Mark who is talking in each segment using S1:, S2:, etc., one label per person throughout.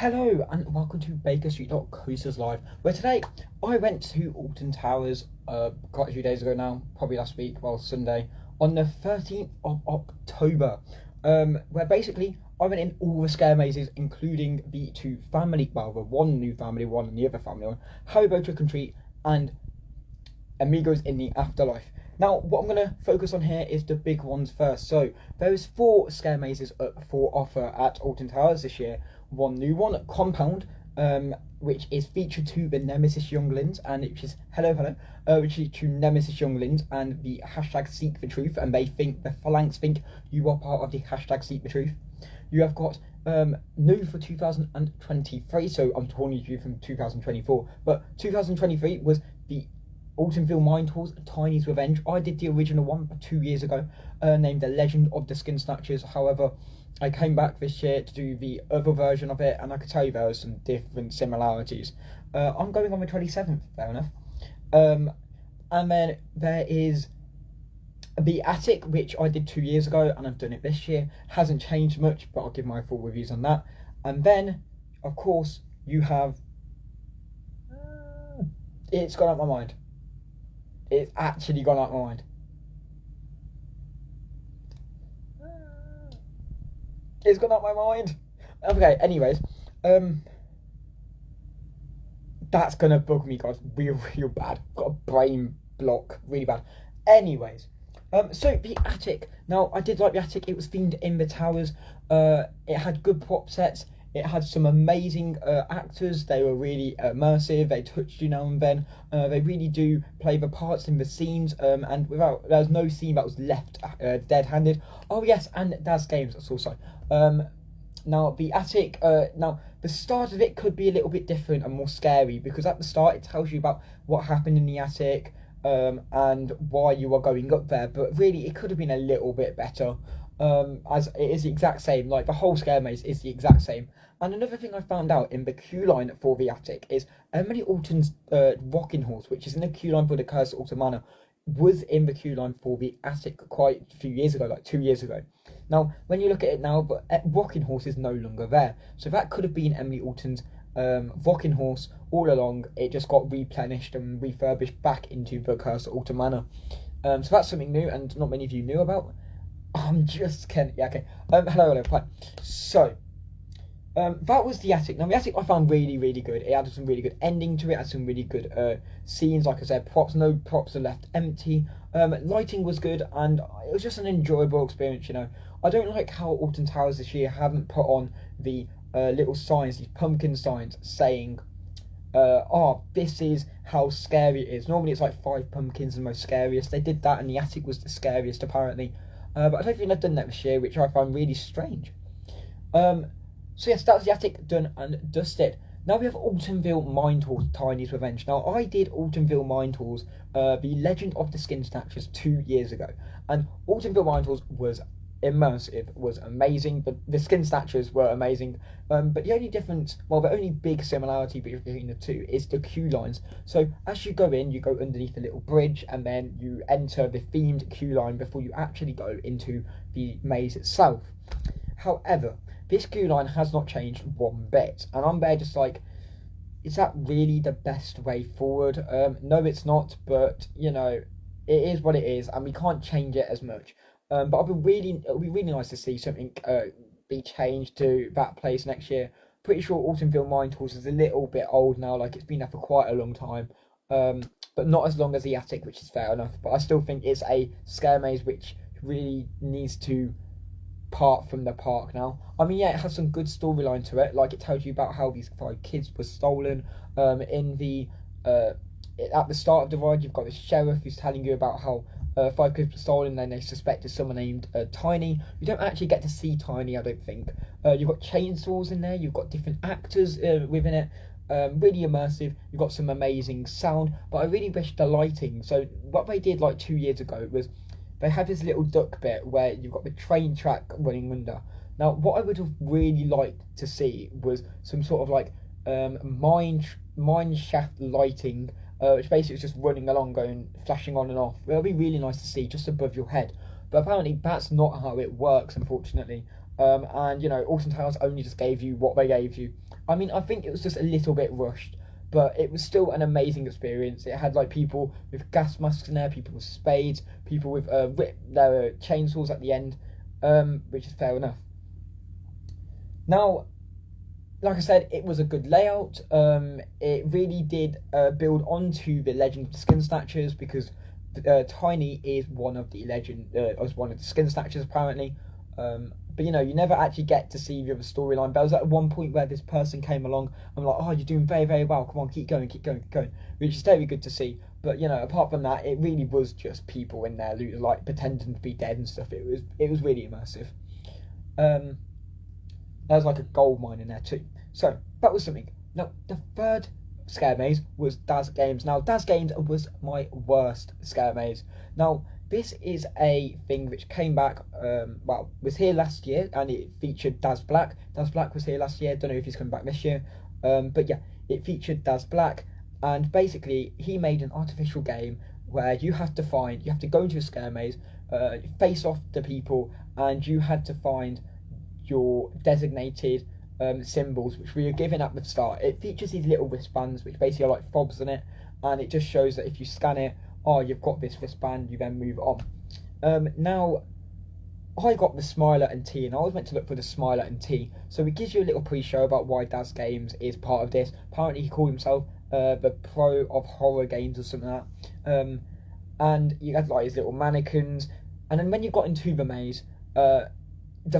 S1: Hello and welcome to Bakerstreet.coasters live, where today I went to Alton Towers quite a few days ago now, probably last week, well Sunday, on the 13th of October, where basically I went in all the scare mazes, including the two family, well the one new family one and the other family one, Haribo Trick and Treat and Amigos in the Afterlife. Now, what I'm going to focus on here is the big ones first. So, there is 4 scare mazes up for offer at Alton Towers this year. One new one, Compound, which is featured to the Nemesis Younglings, and which is which is to Nemesis Younglings and the hashtag Seek the Truth, and they think, the Phalanx think you are part of the hashtag Seek the Truth. You have got new for 2023, so I'm talking to you from 2024, but 2023 was the Altonville Mine Tours, Tiny's Revenge. I did the original one 2 years ago, named The Legend of the Skin Snatchers. However, I came back this year to do the other version of it, and I could tell you there were some different similarities. I'm going on the 27th, fair enough. And then there is the Attic, which I did 2 years ago, and I've done it this year. Hasn't changed much, but I'll give my full reviews on that. And then, of course, you have... It's gone out my mind. It's actually gone out my mind. It's gone out my mind. Okay, anyways. That's gonna bug me, guys. Real bad. Got a brain block. Really bad. Anyways. So the Attic. Now, I did like the Attic. It was themed in the towers. It had good prop sets. It had some amazing actors. They were really immersive. They touched you now and then. They really do play the parts in the scenes. And there's no scene that was left dead-handed. Oh yes, and Daz Games. That's also. Now the Attic. Now the start of it could be a little bit different and more scary, because at the start it tells you about what happened in the attic and why you are going up there. But really, it could have been a little bit better. As it is the exact same, like the whole scare maze is the exact same. And another thing I found out in the queue line for the Attic is Emily Alton's rocking horse, which is in the queue line for the Curse of Alton Manor, was in the queue line for the Attic quite a few years ago, like 2 years ago. Now, when you look at it now, but rocking horse is no longer there, so that could have been Emily Alton's rocking horse all along. It just got replenished and refurbished back into the Curse of Alton Manor. So that's something new, and not many of you knew about. I'm just kidding. Yeah, okay. Hello, fine. So, that was the Attic. Now, the Attic I found really good. It had some really good ending to it. Had some really good scenes. Like I said, no props are left empty. Lighting was good, and it was just an enjoyable experience. You know, I don't like how Alton Towers this year haven't put on the little signs, these pumpkin signs, saying, "Oh, this is how scary it is." Normally, it's like 5 pumpkins and most scariest. They did that, and the Attic was the scariest apparently. But I don't think they've done that this year, which I find really strange. So yes, that's the Attic done and dusted. Now we have Altonville Mine Tours, Tiny's Revenge. Now, I did Altonville Mine Tours, The Legend of the Skin Snatchers 2 years ago. And Altonville Mine Tours was immersive, was amazing. The Skin Snatchers were amazing. But the only difference, well, the only big similarity between the two is the queue lines. So as you go in, you go underneath a little bridge, and then you enter the themed queue line before you actually go into the maze itself. However, this queue line has not changed one bit, and I'm there just like, is that really the best way forward? No, it's not, but you know, it is what it is, and we can't change it as much. But it'll be really nice to see something be changed to that place next year. Pretty sure Altonville Mine Tours is a little bit old now, like it's been there for quite a long time. But not as long as the Attic, which is fair enough. But I still think it's a scare maze which really needs to part from the park now. I mean, yeah, it has some good storyline to it. Like, it tells you about how these 5 kids were stolen. At the start of the ride, you've got the sheriff who's telling you about how 5 kids were stolen, and then they suspected someone named Tiny. You don't actually get to see Tiny, I don't think. You've got chainsaws in there. You've got different actors within it. Really immersive. You've got some amazing sound, but I really wish the lighting. So what they did like 2 years ago was they have this little duck bit where you've got the train track running under. Now, what I would have really liked to see was some sort of like mine shaft lighting, which basically is just running along, going flashing on and off. It'll be really nice to see just above your head, but apparently that's not how it works, unfortunately. And you know, Alton Towers only just gave you what they gave you, I mean, I think it was just a little bit rushed, but it was still an amazing experience. It had like people with gas masks in there, people with spades, people with their chainsaws at the end, which is fair enough. Now, like I said, it was a good layout. It really did build onto the legend of the skin snatchers, because Tiny is one of the skin snatchers apparently. But you know, you never actually get to see the other storyline. There was at one point where this person came along and like, oh, you're doing very, very well. Come on, keep going, which is very good to see. But you know, apart from that, it really was just people in there like pretending to be dead and stuff. It was really immersive. There's like a gold mine in there too. So that was something. Now the third scare maze was Daz Games. Now Daz Games was my worst scare maze. Now this is a thing which came back, was here last year, and it featured Daz Black. Daz Black was here last year. Don't know if he's coming back this year. But yeah, it featured Daz Black, and basically he made an artificial game where you have to go into a scare maze, face off the people, and you had to find your designated symbols, which we were given at the start. It features these little wristbands, which basically are like fobs in it, and it just shows that if you scan it, oh, you've got this wristband, you then move on. Now, I got the Smiler and T, and I was meant to look for the Smiler and T, so it gives you a little pre-show about why Daz Games is part of this. Apparently he called himself the pro of horror games or something like that. And you had like his little mannequins, and then when you got into the maze,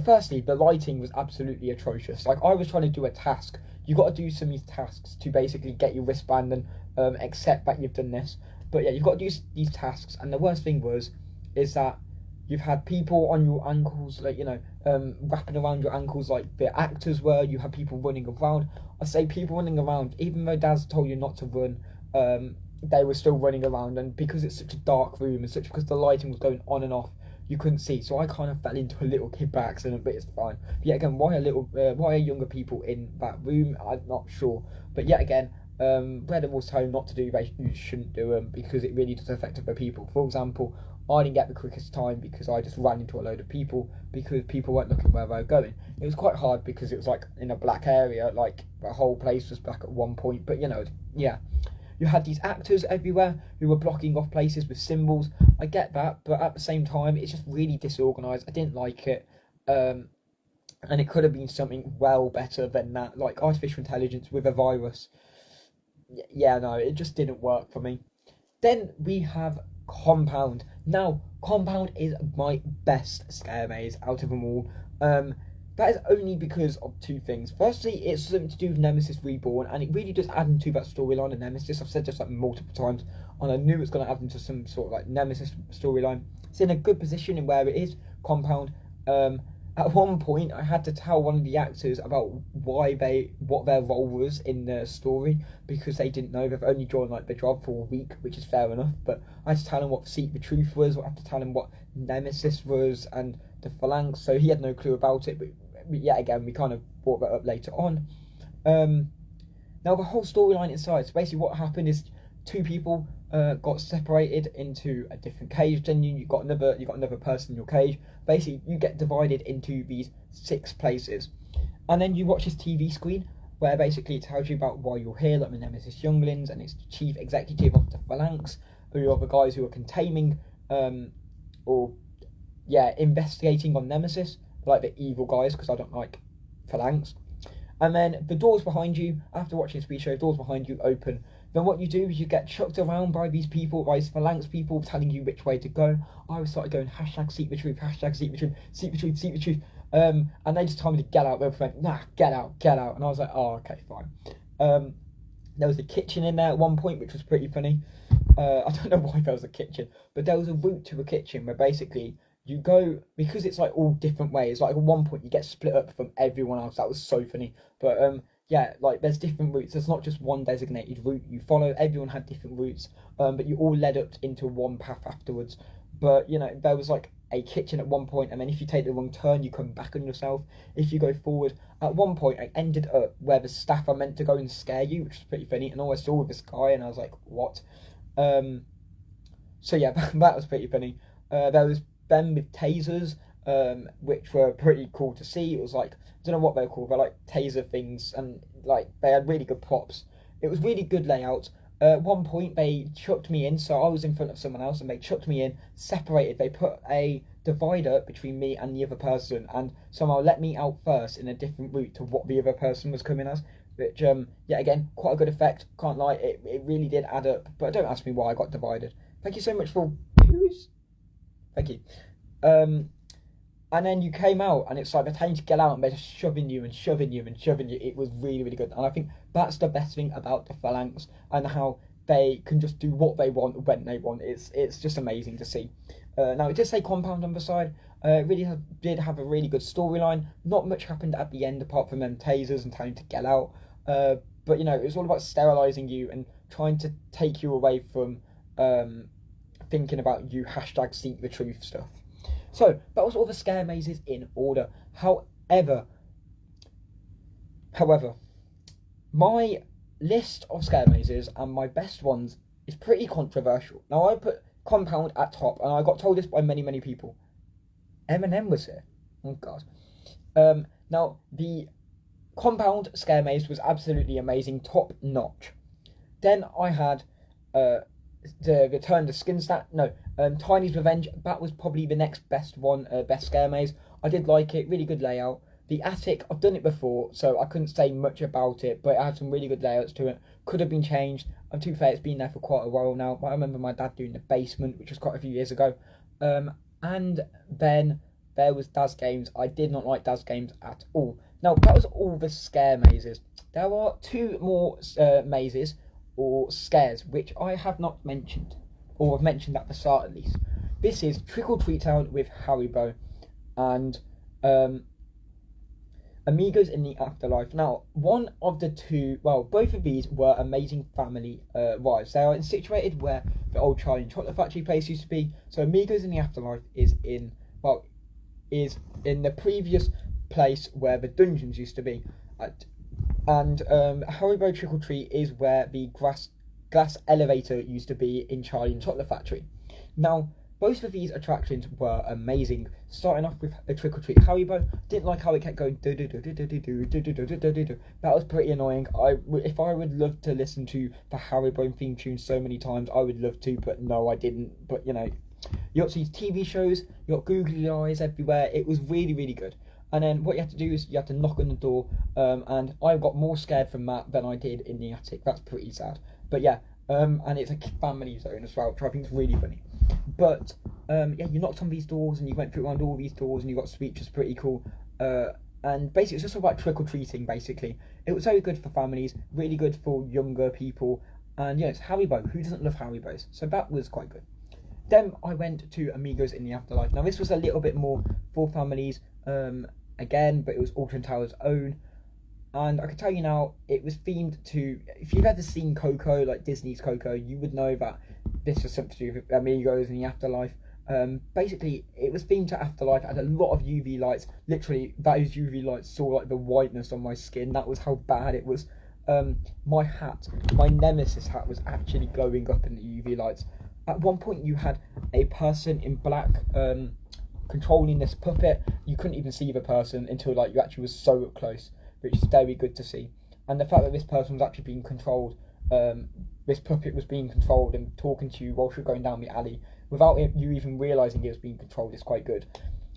S1: firstly, the lighting was absolutely atrocious. Like, I was trying to do a task. You got to do some of these tasks to basically get your wristband and accept that you've done this. But yeah, you've got to do these tasks, and the worst thing is that you've had people on your ankles, like, you know, wrapping around your ankles like the actors were. You had people running around. I say people running around, even though Daz told you not to run, they were still running around, and because it's such a dark room and because the lighting was going on and off, you couldn't see. So I kind of fell into a little kid by accident, but it's fine. But yet again, why are younger people in that room? I'm not sure. But yet again, where the rules tell you not to do, you shouldn't do them, because it really does affect other people. For example, I didn't get the quickest time because I just ran into a load of people because people weren't looking where they were going. It was quite hard because it was like in a black area, like the whole place was black at one point. But you know, yeah. You had these actors everywhere who were blocking off places with symbols. I get that, but at the same time, it's just really disorganised. I didn't like it. And it could have been something well better than that, like artificial intelligence with a virus. Yeah, no, it just didn't work for me. Then we have Compound. Now, Compound is my best scare maze out of them all. That is only because of two things. Firstly, it's something to do with Nemesis Reborn, and it really does add into that storyline of Nemesis. I've said this like multiple times, and I knew it's going to add into some sort of like Nemesis storyline. It's in a good position in where it is, Compound. At one point, I had to tell one of the actors about what their role was in the story, because they didn't know. They've only joined like the job for a week, which is fair enough. But I had to tell him what Seek the Truth was. I had to tell him what Nemesis was and the Phalanx. So he had no clue about it. But yet again, we kind of brought that up later on. Now the whole storyline inside. So basically, what happened is two people got separated into a different cage. Then you got another person in your cage. Basically, you get divided into these 6 places, and then you watch this TV screen where basically it tells you about why you're here, like the Nemesis Younglings, and it's the chief executive of the Phalanx, who are the guys who are containing, investigating on Nemesis, like the evil guys, because I don't like Phalanx. And then the doors behind you, after watching this show, doors behind you open. Then what you do is you get chucked around by these people, by these Phalanx people telling you which way to go. I started going #Seek the Truth, #Seek the Truth, Seek the Truth, Seek the Truth. And they just told me to get out. They went, nah, get out. And I was like, oh, okay, fine. There was a kitchen in there at one point, which was pretty funny. I don't know why there was a kitchen, but there was a route to a kitchen where basically you go, because it's like all different ways. Like at one point you get split up from everyone else. That was so funny. But yeah, like there's different routes. There's not just one designated route you follow. Everyone had different routes, but you all led up into one path afterwards. But you know, there was like a kitchen at one point, and then if you take the wrong turn, you come back on yourself. If you go forward, at one point I ended up where the staff are meant to go and scare you, which is pretty funny. And all I saw was this guy, and I was like, what? So yeah, that was pretty funny. There was them with tasers. which were pretty cool to see. It was like, I don't know what they were called, but like taser things, and like they had really good props. It was really good layout. At one point they chucked me in, so I was in front of someone else and they chucked me in, separated. They put a divider between me and the other person and somehow let me out first in a different route to what the other person was coming as, which yeah, again, quite a good effect, can't lie. It really did add up, but don't ask me why I got divided. Thank you so much for views. Thank you. And then you came out, and it's like they're telling you to get out, and they're just shoving you and shoving you and shoving you. It was really, really good. And I think that's the best thing about the Phalanx, and how they can just do what they want when they want. It's just amazing to see. Now, it did say Compound on the side. It really did have a really good storyline. Not much happened at the end, apart from them tasers and telling you to get out. But, you know, it was all about sterilising you and trying to take you away from thinking about you #seek the truth stuff. So, that was all the scare mazes in order. However, my list of scare mazes and my best ones is pretty controversial. Now, I put Compound at top, and I got told this by many, many people. Eminem was here. Oh, God. Now, the Compound scare maze was absolutely amazing, top notch. Then I had the Return to Skinstat. No, Tiny's Revenge. That was probably the next best one, best scare maze. I did like it, really good layout. The Attic, I've done it before, so I couldn't say much about it, but it had some really good layouts to it. Could have been changed. And to be fair, it's been there for quite a while now. But I remember my dad doing the basement, which was quite a few years ago. And then there was Daz Games. I did not like Daz Games at all. Now, that was all the scare mazes. There are two more mazes, or scares, which I have not mentioned, or have mentioned at the start at least. This is Trick or Treat Town with Haribo, and Amigos in the Afterlife. Now, one of the two, well, both of these were amazing family rides. They are situated where the old Charlie and Chocolate Factory place used to be. So Amigos in the Afterlife is in the previous place where the dungeons used to be. And Haribo Trick or Treat is where the glass elevator used to be in Charlie and Chocolate Factory. Now, both of these attractions were amazing. Starting off with a Trick or Treat Haribo, didn't like how it kept going do do do do do do do do do do do do. That was pretty annoying. If I would love to listen to the Haribo theme tune so many times, I would love to, but no, I didn't. But you know, you got these TV shows, you got googly eyes everywhere. It was really, really good. And then what you had to do is you had to knock on the door, and I got more scared from that than I did in the attic. That's pretty sad. But yeah, and it's a family zone as well, which I think is really funny. But yeah, you knocked on these doors and you went through around all these doors and you got sweets, which is pretty cool. And basically, it's just about trick or treating. Basically, it was very good for families, really good for younger people, and yeah, it's Haribo. Who doesn't love Haribos? So that was quite good. Then I went to Amigos in the Afterlife. Now this was a little bit more for families, again, but it was Alton Tower's own. And I can tell you now, it was themed to, if you've ever seen Coco, like Disney's Coco, you would know that this was something to do with Amigos in the Afterlife. Basically, it was themed to Afterlife, it had a lot of UV lights. Literally, those UV lights saw like the whiteness on my skin. That was how bad it was. My hat, my Nemesis hat, was actually glowing up in the UV lights. At one point, you had a person in black controlling this puppet. You couldn't even see the person until like you actually was so up close, which is very good to see. And the fact that this person was actually being controlled, this puppet was being controlled and talking to you whilst you're going down the alley without you even realising it was being controlled is quite good.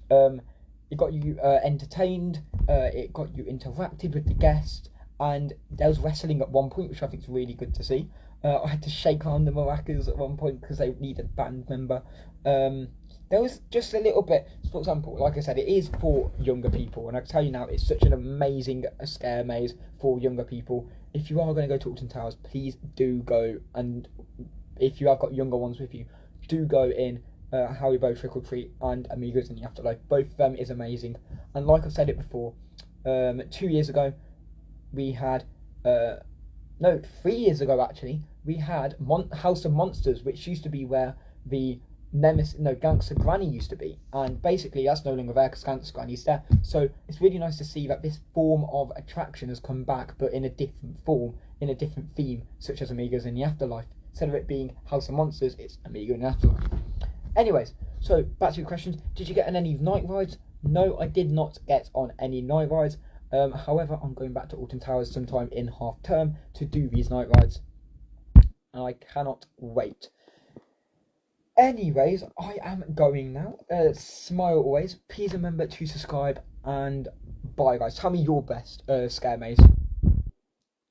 S1: It got you entertained, it got you interacted with the guest, and there was wrestling at one point, which I think is really good to see. I had to shake on the maracas at one point because they needed a band member. There was just a little bit, for example, like I said, it is for younger people, and I can tell you now, it's such an amazing scare maze for younger people. If you are going to go to Alton Towers, please do go, and if you have got younger ones with you, do go in Haribo Trick or Treat and Amigos in the Afterlife. Both of them is amazing, and like I've said it before, 2 years ago, we had, 3 years ago actually, we had House of Monsters, which used to be where the Gangster Granny used to be, and basically that's no longer there because Gangster Granny's there. So it's really nice to see that this form of attraction has come back, but in a different form, in a different theme, such as Amigos in the Afterlife. Instead of it being House of Monsters, it's Amigo in the Afterlife. Anyways, so back to your questions. Did you get on any night rides? No, I did not get on any night rides. However, I'm going back to Alton Towers sometime in half term to do these night rides, and I cannot wait. Anyways, I am going now. Smile always. Please remember to subscribe, and bye, guys. Tell me your best scare maze.